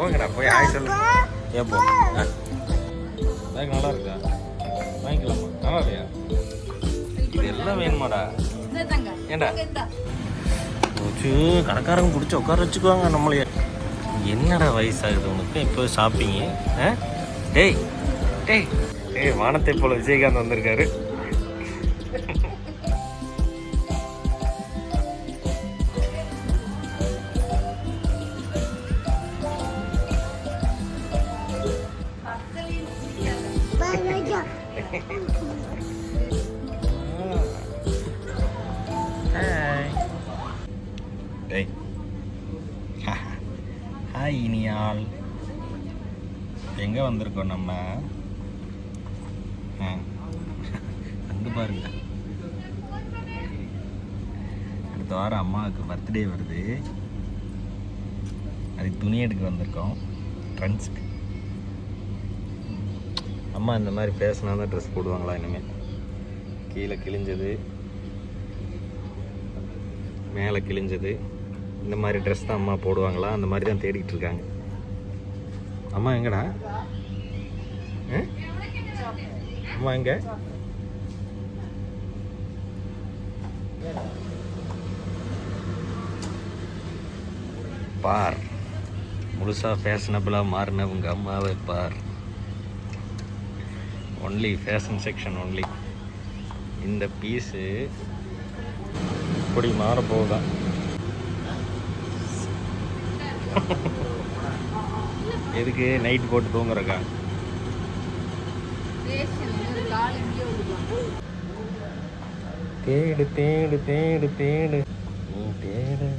ஓங்கடா போய் ஹாய் சொல்லு. ஏன் போ பேக் நல்லா இருக்கா? வாங்கிக்கலாமா? நல்லா இல்லையா? இது எல்லாம் வேணுமாடா? ஏண்டா போச்சு கடைக்காரங்க பிடிச்சி உட்கார வச்சுக்குவாங்க நம்மளைய. என்னடா வயசாகுது உனக்கு இப்போ ஷாப்பிங்கு? டேய் டேய் டேய் வானத்தை போல விஜயகாந்த் வந்திருக்காரு. டேய் ஹாய் இனியால், எங்கே வந்திருக்கோம் நம்ம? அங்கே பாருங்க, அடுத்த வாரம் அம்மாவுக்கு பர்த்டே வருது. அதுக்கு துணி எடுக்க வந்திருக்கோம் ட்ரெண்ட்ஸுக்கு. அம்மா இந்த மாதிரி ஃபேஷனாக தான் ட்ரெஸ் போடுவாங்களா இனிமேல்? கீழே கிழிஞ்சது மேலே கிழிஞ்சது இந்த மாதிரி ட்ரெஸ் தான் அம்மா போடுவாங்களா? அந்த மாதிரி தான் தேடிக்கிட்டு இருக்காங்க. அம்மா எங்கடா? அம்மா எங்க? பார், முழுசாக ஃபேஷனபிளாக மாறின உங்கள் அம்மாவை பார். Only fashion section only. இந்த பீஸு இப்படி மாற போகுதான். எதுக்கு? நைட் போட்டு தூங்குறக்கா? தேடு தேடு தேடு தேடு நீ தேடு.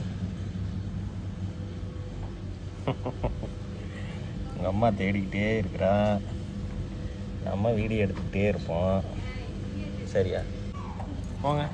உங்கள் அம்மா தேடிக்கிட்டே இருக்கிறா. நம்ம வீடியோ எடுத்துக்கிட்டே இருப்போம். சரியா? போங்க.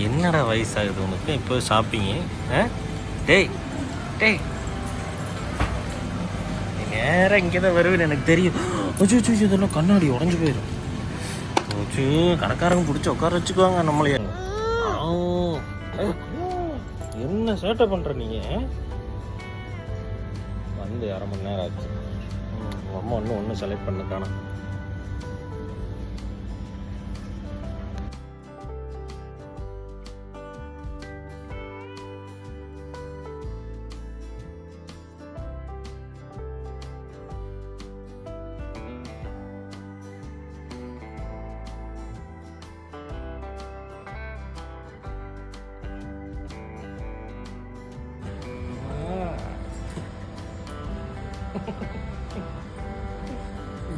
என்னடா வயசாகுது உனக்கு இப்போ ஷாப்பிங்கு? டேய் டேய் நீ நேராக இங்கே தான் வருவேன்னு எனக்கு தெரியும். அச்சோ இதெல்லாம் கண்ணாடி உடஞ்சி போயிடும். போச்சு கடைக்காரங்க பிடிச்சி உட்கார வச்சுக்குவாங்க நம்மளைய. என்ன சேட்டை பண்ணுற நீங்கள்? வந்து 1/2 மணி நேரம் ஆச்சு. அம்மா ஒன்றும் செலக்ட் பண்ண காணோம்.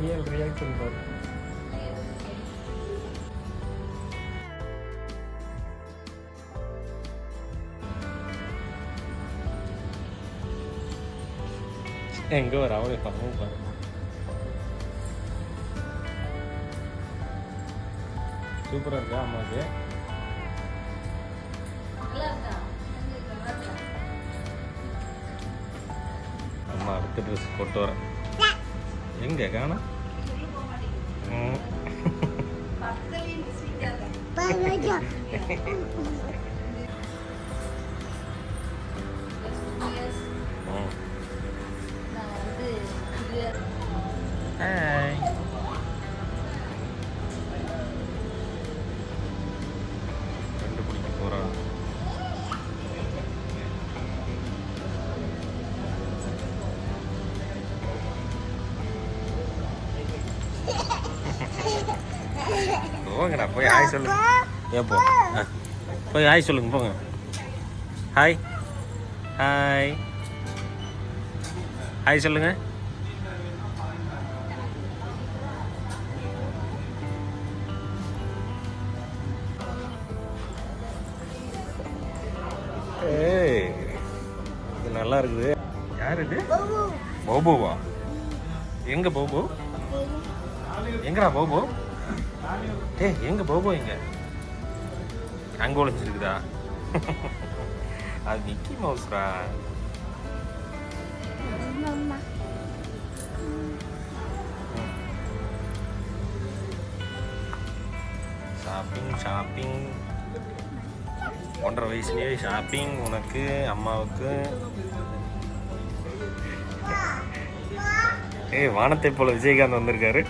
ரியல் ரியாக்ஷன் பாரு. எங்க வர அவளை பக்கம் பாரு. சூப்பரா இருக்கா அம்மாவுக்கு? அம்மா அடுத்த ட்ரெஸ் போட்டு வரேன். எங்க காணோம்? ஹாய். கண்டுபிடிக்க போறா. போங்கடா போய் ஹாய் சொல்லு. ஏன் போ போய் ஹாய் சொல்லுங்க. போங்க. ஹாய் ஹாய் ஹாய் சொல்லுங்க. ஏய் இது நல்லா இருக்குது. யார் இது? போபோவா? எங்க போபோ? எங்கடா போபோ? டேய் எங்க போபோ? எங்க அங்கே ஒழிஞ்சிருக்குதா? அது மிக்கி மவுஸ்ரா. ஷாப்பிங் ஷாப்பிங் 1.5 வயசுலேயே ஷாப்பிங் உனக்கு அம்மாவுக்கு. ஏய், வானத்தை போல விஜயகாந்த் வந்திருக்காரு.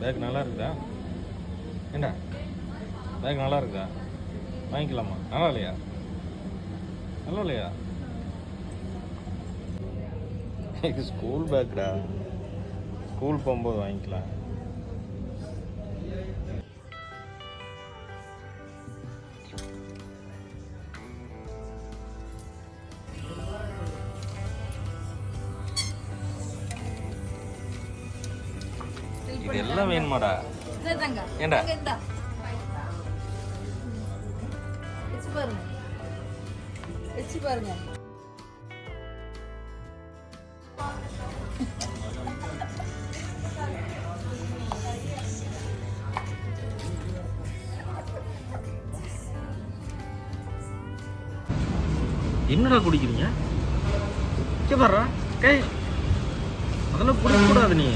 பேக் நல்லா இருக்குதா? ஏண்டா பேக் நல்லா இருக்குதா? வாங்கிக்கலாமா? நல்லா இல்லையா? நல்லா இல்லையா? இது ஸ்கூல் பேக்டா, ஸ்கூல் போகும்போது வாங்கிக்கலாம். இது எல்லாம் வேணுமாடா? ஏண்டா பாருங்க. என்னடா குடிக்கிறீங்க? பாரு, டேய் அதெல்லாம் குடிக்கக்கூடாது. நீ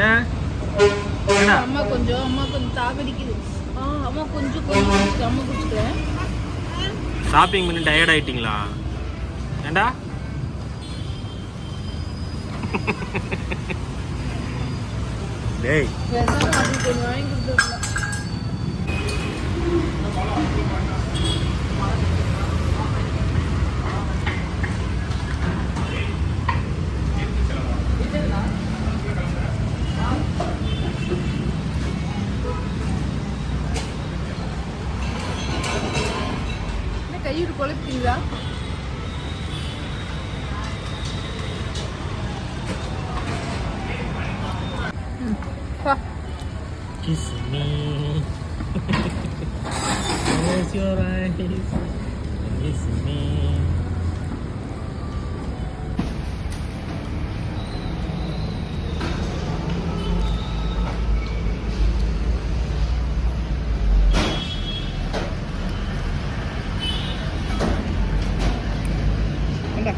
ஏன்? அம்மா கொஞ்சம் தாகடிக்குது. அம்மா கொஞ்சம் அம்மா குடிச்சுக்கிறேன். ஷாப்பிங் பண்ணி டயர்ட் ஆயிட்டீங்களா? ஏண்டா டேய் கொஞ்சம் வாங்கி கொடுத்துருக்கலாம். கையோடு குழப்பிங்களா? Kiss me. Close your eyes. Kiss me. Anda.